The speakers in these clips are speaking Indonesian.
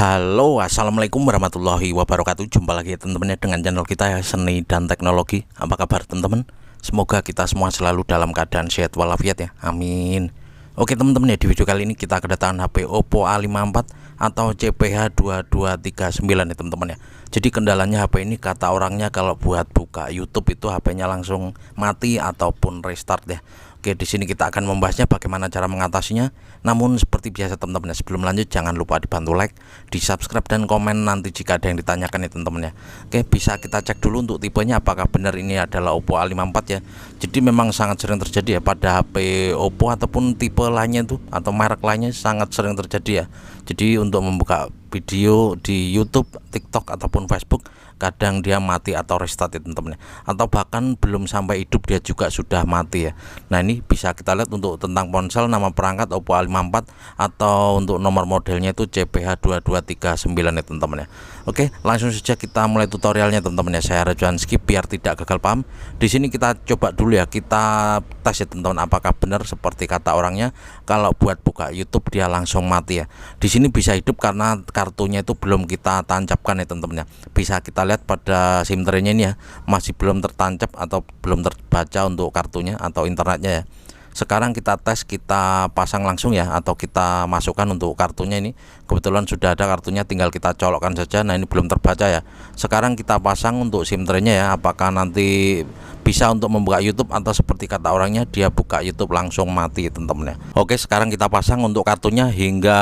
Halo, assalamualaikum warahmatullahi wabarakatuh. Jumpa lagi ya teman-teman ya dengan channel kita ya, Seni dan Teknologi. Apa kabar teman-teman? Semoga kita semua selalu dalam keadaan sehat walafiat ya, amin. Oke teman-teman ya, di video kali ini kita kedatangan HP Oppo A54 atau CPH2239 ya teman-teman ya. Jadi kendalanya HP ini kata orangnya kalau buat buka YouTube itu HP-nya langsung mati ataupun restart ya. Oke, di sini kita akan membahasnya bagaimana cara mengatasinya. Namun seperti biasa teman-teman ya, sebelum lanjut jangan lupa dibantu like, di subscribe dan komen nanti jika ada yang ditanyakan ya teman-teman ya. Oke, bisa kita cek dulu untuk tipenya apakah benar ini adalah Oppo A54 ya. Jadi memang sangat sering terjadi ya pada HP Oppo ataupun tipe lainnya itu atau merek lainnya sangat sering terjadi ya. Jadi untuk membuka video di YouTube, TikTok ataupun Facebook kadang dia mati atau restart ya teman-teman ya. Atau bahkan belum sampai hidup dia juga sudah mati ya. Nah ini bisa kita lihat untuk tentang ponsel, nama perangkat Oppo A54 atau untuk nomor modelnya itu CPH2239 ya teman-teman ya. Oke, langsung saja kita mulai tutorialnya teman-teman ya. Saya harap jangan skip biar tidak gagal paham. Di sini kita coba dulu ya, kita tes ya teman-teman apakah benar seperti kata orangnya kalau buat buka YouTube dia langsung mati ya. Di sini bisa hidup karena kartunya itu belum kita tancapkan ya teman-teman ya. Bisa kita lihat pada SIM tray-nya ini ya, masih belum tertancap atau belum terbaca untuk kartunya atau internetnya ya. Sekarang kita tes, kita pasang langsung ya, atau kita masukkan untuk kartunya ini. Kebetulan sudah ada kartunya, tinggal kita colokkan saja. Nah ini belum terbaca ya. Sekarang kita pasang untuk SIM tray-nya ya, apakah nanti bisa untuk membuka YouTube atau seperti kata orangnya dia buka YouTube langsung mati teman-teman ya. Oke, sekarang kita pasang untuk kartunya hingga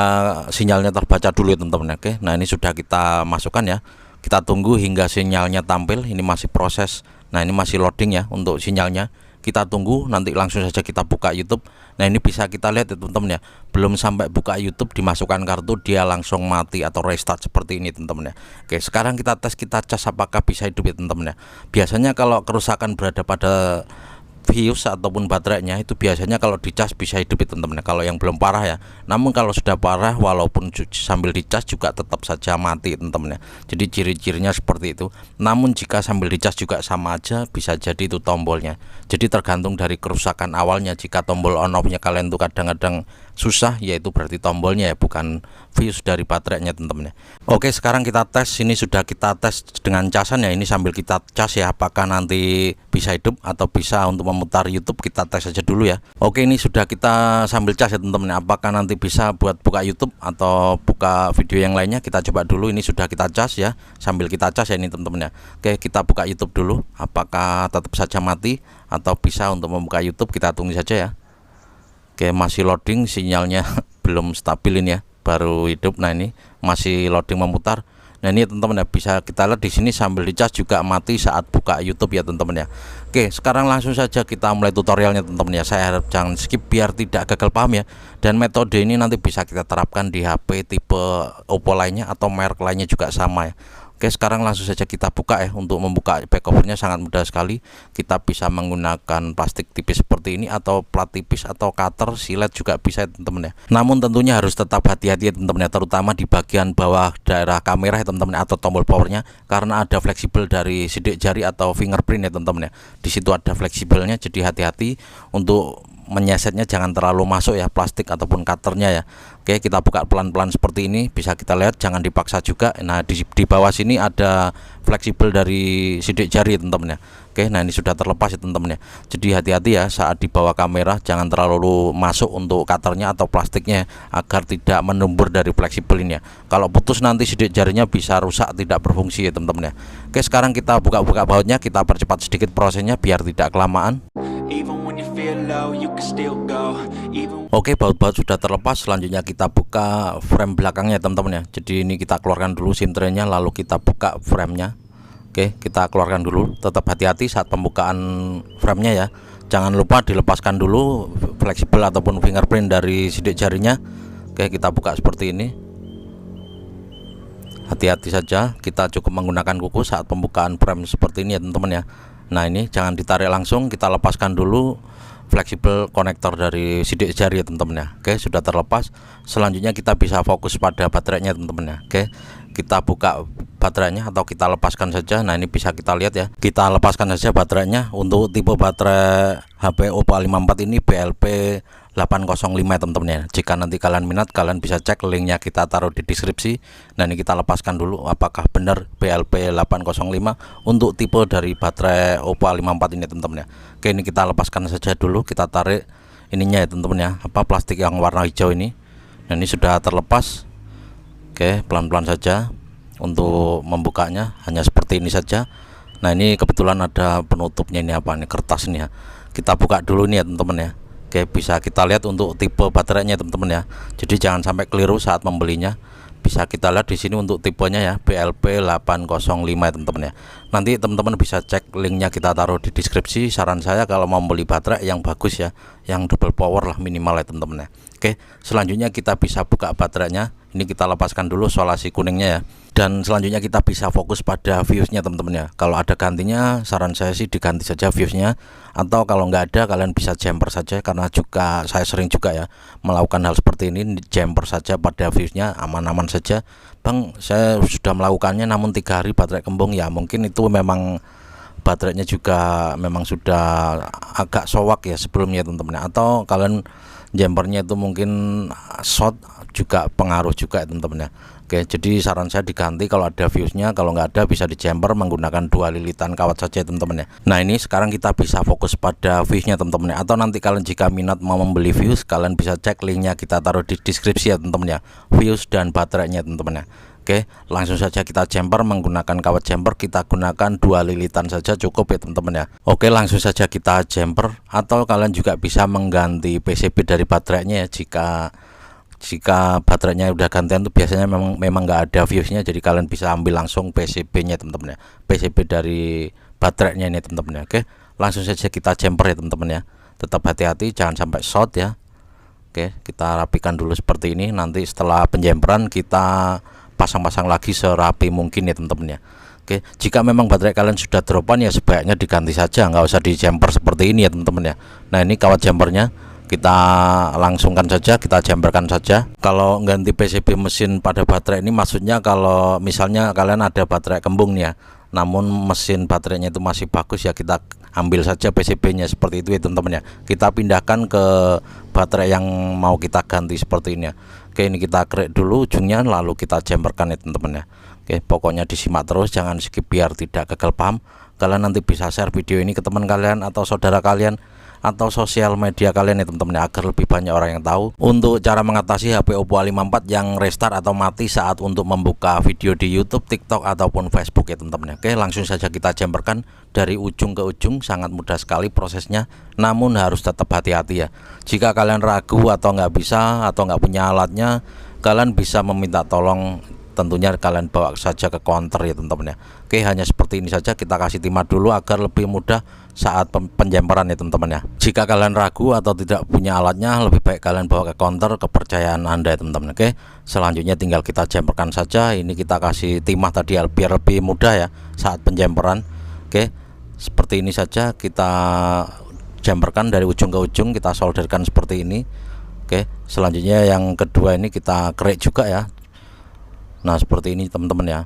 sinyalnya terbaca dulu ya teman-teman. Oke, nah ini sudah kita masukkan ya. Kita tunggu hingga sinyalnya tampil. Ini masih proses. Nah ini masih loading ya untuk sinyalnya. Kita tunggu, nanti langsung saja kita buka YouTube. Nah ini bisa kita lihat ya teman-teman ya, belum sampai buka YouTube dimasukkan kartu dia langsung mati atau restart seperti ini teman-teman ya. Oke, sekarang kita tes, kita cas apakah bisa hidup ya teman-teman ya. Biasanya kalau kerusakan berada pada fuse ataupun baterainya itu biasanya kalau dicas bisa hidup ya teman-teman. Kalau yang belum parah ya. Namun kalau sudah parah walaupun sambil dicas juga tetap saja mati teman-teman ya. Jadi ciri-cirinya seperti itu. Namun jika sambil dicas juga sama aja, bisa jadi itu tombolnya. Jadi tergantung dari kerusakan awalnya. Jika tombol on off-nya kalian tuh kadang-kadang susah, yaitu berarti tombolnya ya, bukan fuse dari baterainya teman-teman ya. Oke, sekarang kita tes. Ini sudah kita tes dengan casan ya. Ini sambil kita cas ya, apakah nanti bisa hidup atau bisa untuk memutar YouTube. Kita tes saja dulu ya. Oke, ini sudah kita sambil cas ya teman-teman, apakah nanti bisa buat buka YouTube atau buka video yang lainnya. Kita coba dulu. Ini sudah kita cas ya, sambil kita cas ya ini teman-teman ya. Oke, kita buka YouTube dulu, apakah tetap saja mati atau bisa untuk membuka YouTube. Kita tunggu saja ya. Oke, masih loading, sinyalnya belum stabil ini ya, baru hidup. Nah ini masih loading memutar. Nah ini teman-teman ya, bisa kita lihat di sini sambil dicas juga mati saat buka YouTube ya teman-teman ya. Oke, sekarang langsung saja kita mulai tutorialnya teman-teman ya. Saya harap jangan skip biar tidak gagal paham ya. Dan metode ini nanti bisa kita terapkan di HP tipe Oppo lainnya atau merek lainnya juga sama ya. Oke, sekarang langsung saja kita buka ya. Untuk membuka back covernya sangat mudah sekali. Kita bisa menggunakan plastik tipis seperti ini atau plat tipis atau cutter, silet juga bisa teman-teman ya. Namun tentunya harus tetap hati-hati ya teman-teman ya, terutama di bagian bawah daerah kamera ya teman-teman atau tombol powernya, karena ada fleksibel dari sidik jari atau fingerprint ya teman-teman ya. Di situ ada fleksibelnya, jadi hati-hati untuk menyesetnya, jangan terlalu masuk ya plastik ataupun cutternya ya. Oke, kita buka pelan-pelan seperti ini, bisa kita lihat, jangan dipaksa juga. Nah di bawah sini ada fleksibel dari sidik jari teman-teman ya. Oke, nah ini sudah terlepas ya teman-teman ya. Jadi hati-hati ya saat di bawah kamera, jangan terlalu masuk untuk cutternya atau plastiknya agar tidak menumbur dari fleksibel ini ya. Kalau putus nanti sidik jarinya bisa rusak, tidak berfungsi ya teman-teman ya. Oke, sekarang kita buka-buka bautnya, kita percepat sedikit prosesnya biar tidak kelamaan. Oke, baut-baut sudah terlepas. Selanjutnya kita buka frame belakangnya teman-teman ya. Jadi ini kita keluarkan dulu SIM tray-nya, lalu kita buka frame-nya. Oke, kita keluarkan dulu. Tetap hati-hati saat pembukaan frame-nya ya. Jangan lupa dilepaskan dulu fleksibel ataupun fingerprint dari sidik jarinya. Oke, kita buka seperti ini. Hati-hati saja, kita cukup menggunakan kuku saat pembukaan frame seperti ini ya teman-teman ya. Nah ini jangan ditarik langsung, kita lepaskan dulu fleksibel konektor dari sidik jari ya teman-teman ya. Oke, sudah terlepas. Selanjutnya kita bisa fokus pada baterainya teman-teman ya. Oke, kita buka baterainya atau kita lepaskan saja. Nah ini bisa kita lihat ya, kita lepaskan saja baterainya. Untuk tipe baterai HP Oppo A54 ini BLP 805 ya teman-teman ya. Jika nanti kalian minat, kalian bisa cek linknya, kita taruh di deskripsi. Nah ini kita lepaskan dulu apakah benar BLP 805 untuk tipe dari baterai Oppo A54 ini teman-teman ya. Oke, ini kita lepaskan saja dulu, kita tarik ininya ya teman-teman ya, plastik yang warna hijau ini. Nah ini sudah terlepas. Oke, pelan-pelan saja untuk membukanya, hanya seperti ini saja. Nah ini kebetulan ada penutupnya, ini apa, ini kertas ini ya. Kita buka dulu nih ya teman-teman ya. Oke, bisa kita lihat untuk tipe baterainya teman-teman ya. Jadi jangan sampai keliru saat membelinya. Bisa kita lihat di sini untuk tipenya ya, BLP 805 ya teman-teman ya. Nanti teman-teman bisa cek linknya, kita taruh di deskripsi. Saran saya kalau mau beli baterai yang bagus ya, yang double power lah minimal ya teman-teman ya. Oke, selanjutnya kita bisa buka baterainya. Ini kita lepaskan dulu solasi kuningnya ya. Dan selanjutnya kita bisa fokus pada fuse-nya teman-teman ya. Kalau ada gantinya, saran saya sih diganti saja fuse-nya. Atau kalau nggak ada, kalian bisa jumper saja, karena juga saya sering juga ya melakukan hal seperti ini, jumper saja pada fuse-nya, aman-aman saja. Bang, saya sudah melakukannya namun 3 hari baterai kembung, ya mungkin itu memang baterainya juga memang sudah agak sowak ya sebelumnya teman-teman. Atau kalian jumpernya itu mungkin short juga, pengaruh juga ya teman-teman ya. Oke, jadi saran saya diganti kalau ada fuse-nya, kalau nggak ada bisa di jumper menggunakan 2 lilitan kawat saja teman-teman ya. Nah ini sekarang kita bisa fokus pada fuse-nya teman-teman ya. Atau nanti kalian jika minat mau membeli fuse, kalian bisa cek linknya, kita taruh di deskripsi ya teman-teman ya, fuse dan baterainya teman-teman ya. Oke, langsung saja kita jumper menggunakan kawat jumper, kita gunakan 2 lilitan saja cukup ya teman-teman ya. Oke, langsung saja kita jumper. Atau kalian juga bisa mengganti PCB dari baterainya ya, jika baterainya udah gantian tuh biasanya memang nggak ada fuse-nya, jadi kalian bisa ambil langsung PCB-nya teman-teman ya, PCB dari baterainya ini teman-teman ya. Oke, langsung saja kita jumper ya teman-teman ya. Tetap hati-hati jangan sampai short ya. Oke, kita rapikan dulu seperti ini. Nanti setelah penjemperan kita pasang-pasang lagi serapi mungkin ya teman-teman ya. Oke, jika memang baterai kalian sudah dropan ya sebaiknya diganti saja, nggak usah di jumper seperti ini ya teman-teman ya. Nah ini kawat jumpernya kita langsungkan saja, kita jumperkan saja. Kalau ganti PCB mesin pada baterai ini maksudnya kalau misalnya kalian ada baterai kembung nih ya, namun mesin baterainya itu masih bagus ya, kita ambil saja PCB-nya seperti itu ya teman-teman ya. Kita pindahkan ke baterai yang mau kita ganti seperti ini ya. Oke, ini kita kerek dulu ujungnya lalu kita jumperkan ya teman-teman ya. Oke, pokoknya disimak terus, jangan skip biar tidak gagal paham. Kalian nanti bisa share video ini ke teman kalian atau saudara kalian atau sosial media kalian ya teman-teman ya, agar lebih banyak orang yang tahu untuk cara mengatasi HP Oppo A54 yang restart atau mati saat untuk membuka video di YouTube, TikTok ataupun Facebook ya teman-teman ya. Oke, langsung saja kita jumperkan dari ujung ke ujung, sangat mudah sekali prosesnya, namun harus tetap hati-hati ya. Jika kalian ragu atau nggak bisa atau nggak punya alatnya, kalian bisa meminta tolong, tentunya kalian bawa saja ke counter ya teman-teman ya. Oke, hanya seperti ini saja, kita kasih timah dulu agar lebih mudah saat penjemperan ya teman-teman ya. Jika kalian ragu atau tidak punya alatnya, lebih baik kalian bawa ke counter kepercayaan Anda ya teman-teman. Oke, selanjutnya tinggal kita jemperkan saja. Ini kita kasih timah tadi biar lebih mudah ya saat penjemperan. Oke, seperti ini saja kita jemperkan dari ujung ke ujung, kita solderkan seperti ini. Oke, selanjutnya yang kedua ini kita kerek juga ya. Nah seperti ini teman-teman ya,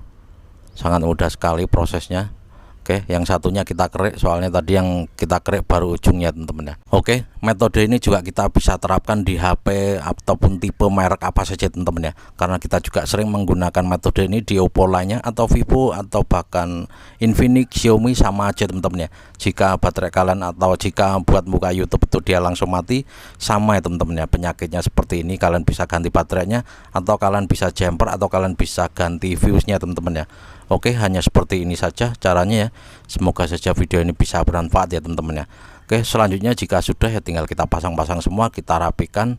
sangat mudah sekali prosesnya. Oke, yang satunya kita kerek, soalnya tadi yang kita kerek baru ujungnya teman-teman ya. Oke, metode ini juga kita bisa terapkan di HP ataupun tipe merek apa saja teman-teman ya, karena kita juga sering menggunakan metode ini di Oppo lainnya atau Vivo atau bahkan Infinix, Xiaomi sama aja teman-teman ya. Jika baterai kalian atau jika buat buka YouTube itu dia langsung mati, sama ya teman-teman ya, penyakitnya seperti ini. Kalian bisa ganti baterainya atau kalian bisa jumper atau kalian bisa ganti fuse-nya teman-teman ya. Oke, hanya seperti ini saja caranya ya. Semoga saja video ini bisa bermanfaat ya teman-teman ya. Oke, selanjutnya jika sudah ya tinggal kita pasang-pasang semua, kita rapikan.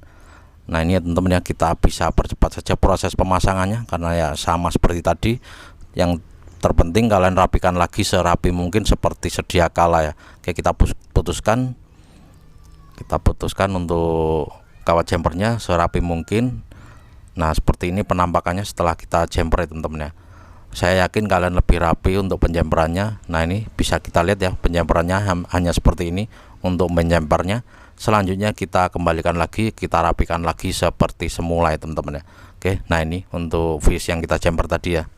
Nah ini ya teman-teman ya, kita bisa percepat saja proses pemasangannya karena ya sama seperti tadi. Yang terpenting kalian rapikan lagi serapi mungkin seperti sedia kala ya. Oke, kita putuskan untuk kawat jumpernya serapi mungkin. Nah seperti ini penampakannya setelah kita jumper ya teman-teman ya. Saya yakin kalian lebih rapi untuk penjemperannya. Nah ini bisa kita lihat ya, penjemperannya hanya seperti ini untuk menjempernya. Selanjutnya kita kembalikan lagi, kita rapikan lagi seperti semula ya teman-teman ya. Oke, nah ini untuk fuse yang kita jumper tadi ya.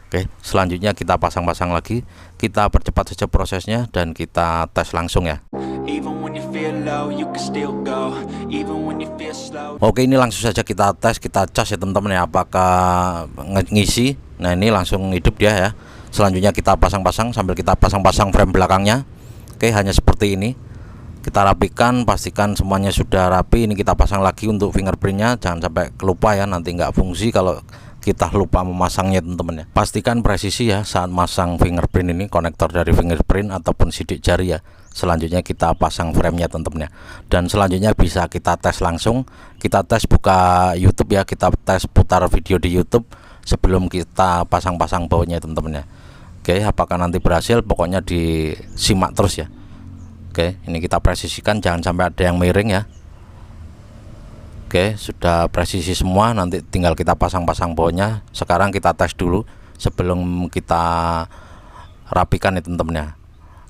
Oke, selanjutnya kita pasang-pasang lagi, kita percepat saja prosesnya dan kita tes langsung ya. Oke, ini langsung saja kita tes, kita cas ya teman-teman ya, apakah ngisi. Nah, ini langsung hidup dia ya. Selanjutnya kita pasang-pasang sambil kita pasang-pasang frame belakangnya. Oke, hanya seperti ini. Kita rapikan, pastikan semuanya sudah rapi. Ini kita pasang lagi untuk fingerprintnya, jangan sampai kelupa ya, nanti nggak fungsi kalau kita lupa memasangnya teman-teman ya. Pastikan presisi ya saat masang fingerprint ini, konektor dari fingerprint ataupun sidik jari ya. Selanjutnya kita pasang framenya teman-teman ya. Dan selanjutnya bisa kita tes langsung, kita tes buka YouTube ya, kita tes putar video di YouTube sebelum kita pasang-pasang bautnya teman-teman ya. Oke, apakah nanti berhasil, pokoknya disimak terus ya. Oke, ini kita presisikan, jangan sampai ada yang miring ya. Oke, sudah presisi semua, nanti tinggal kita pasang-pasang bautnya. Sekarang kita tes dulu sebelum kita rapikan ya teman-teman ya.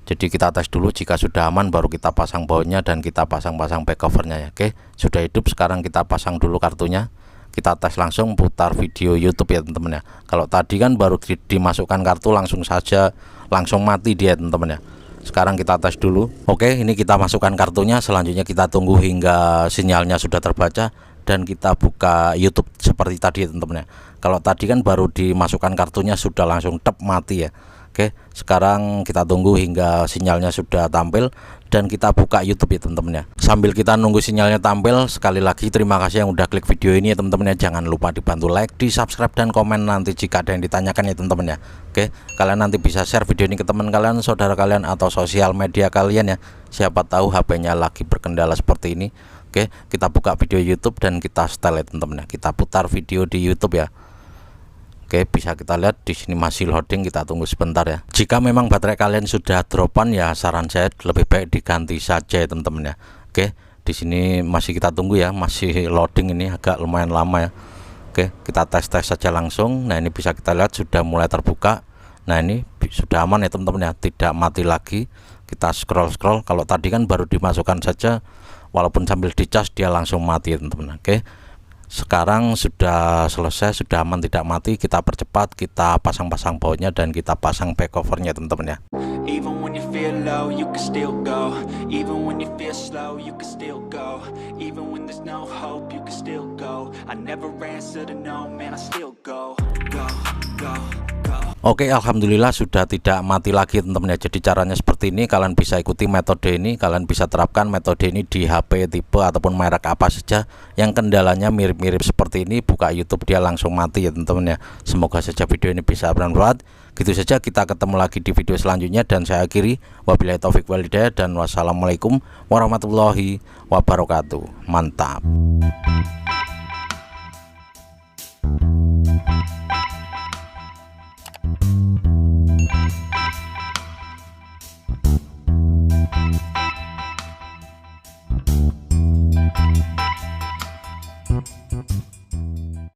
Jadi kita tes dulu, jika sudah aman baru kita pasang bautnya dan kita pasang-pasang back covernya ya. Oke, sudah hidup, sekarang kita pasang dulu kartunya. Kita tes langsung putar video YouTube ya teman-teman ya. Kalau tadi kan baru dimasukkan kartu langsung saja langsung mati dia teman-teman ya. Sekarang kita tes dulu. Oke, ini kita masukkan kartunya, selanjutnya kita tunggu hingga sinyalnya sudah terbaca dan kita buka YouTube seperti tadi ya teman-teman ya. Kalau tadi kan baru dimasukkan kartunya sudah langsung tep mati ya. Oke, sekarang kita tunggu hingga sinyalnya sudah tampil dan kita buka YouTube ya teman-teman ya. Sambil kita nunggu sinyalnya tampil, sekali lagi terima kasih yang udah klik video ini ya teman-teman ya. Jangan lupa dibantu like, di subscribe dan komen nanti jika ada yang ditanyakan ya teman-teman ya. Oke, kalian nanti bisa share video ini ke teman kalian, saudara kalian atau sosial media kalian ya. Siapa tahu HP-nya lagi berkendala seperti ini. Oke, kita buka video YouTube dan kita setel ya teman-teman ya. Kita putar video di YouTube ya. Oke, bisa kita lihat di sini masih loading, kita tunggu sebentar ya. Jika memang baterai kalian sudah dropan ya, saran saya lebih baik diganti saja ya teman-teman ya. Oke, di sini masih kita tunggu ya, masih loading, ini agak lumayan lama ya. Oke, kita tes saja langsung. Nah, ini bisa kita lihat sudah mulai terbuka. Nah, ini sudah aman ya teman-teman ya, tidak mati lagi. Kita scroll. Kalau tadi kan baru dimasukkan saja, walaupun sambil dicas dia langsung mati ya teman-teman. Oke, sekarang sudah selesai, sudah aman, tidak mati. Kita percepat, kita pasang-pasang bautnya dan kita pasang back covernya teman-teman ya. Oke, alhamdulillah sudah tidak mati lagi teman-teman ya. Jadi caranya seperti ini, kalian bisa ikuti metode ini, kalian bisa terapkan metode ini di HP tipe ataupun merek apa saja yang kendalanya mirip-mirip seperti ini. Buka YouTube dia langsung mati ya teman-teman ya. Semoga saja video ini bisa bermanfaat. Gitu saja, kita ketemu lagi di video selanjutnya dan saya akhiri, wabillahi taufik wal hidayah dan wassalamualaikum warahmatullahi wabarakatuh. Mantap.